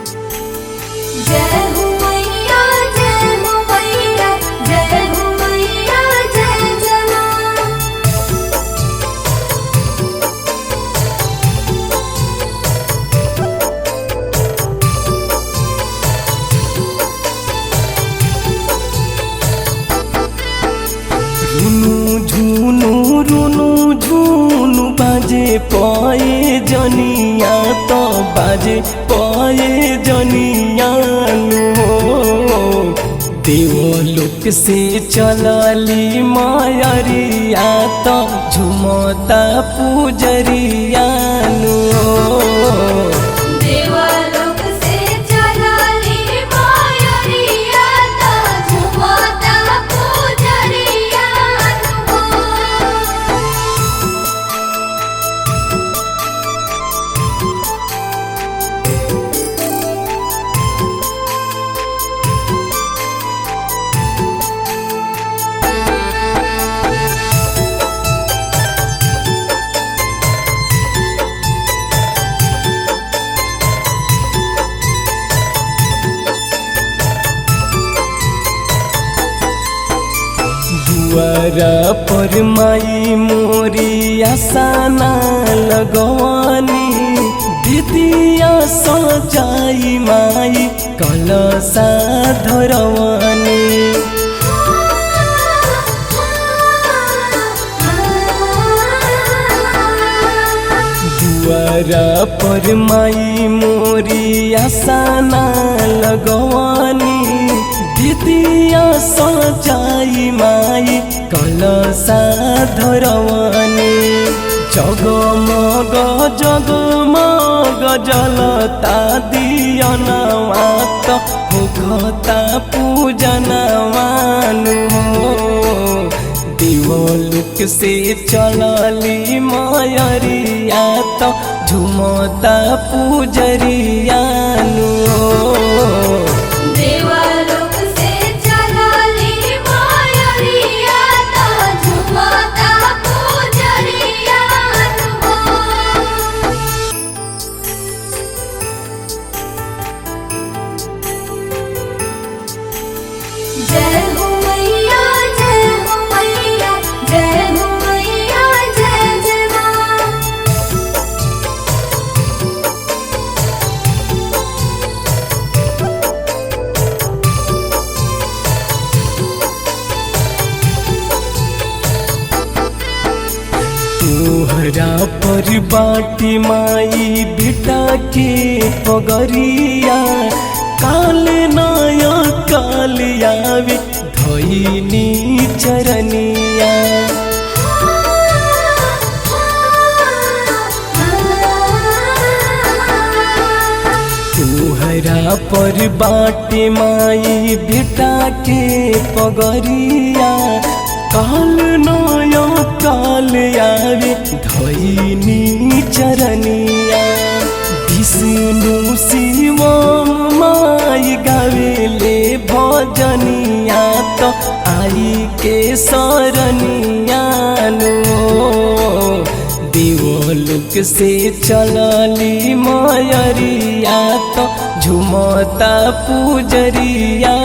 जय हो मैया जय हो मैया जय हो मैया जय जय मां। रुनु झुनु रुनु झुनु बाजे पाए जनिया तो बाजे पाए जनिया देवलोक से चलली मायरिया तो झुमता पूजरिया देवलोक से चलली मायरिया तो झुमता पूजरिया दुआरा पर माई मोरी आसाना लगवानी दीदिया सजाई माई कलसा धरवानी दुआरा पर माई मोरी आसाना लगवानी दीदिया सजाई माई कलसा धरवानी जगमग जगमग जलता दियनवा तो होखता पूजनवानु देवलोक से चलली मायरिया तो झुमता पूजरिया देवलोक से चलली मायरिया तो झुमता पूजरिया जय हो मैया जय हो मैया जय हो मैया जय जय मां। तोहरा पर बाटी माई बेटा के पगरिया काल नया काल आवे धइनी चरनिया तोहरा पर बाटी माई बेटा के पगरिया काल नया काल आवे धइनी चरनिया विष्णु शिवम माई गावेले भजनिया तो आई के शरणिया देवलोक से चलली मायरिया तो झुमता पूजरिया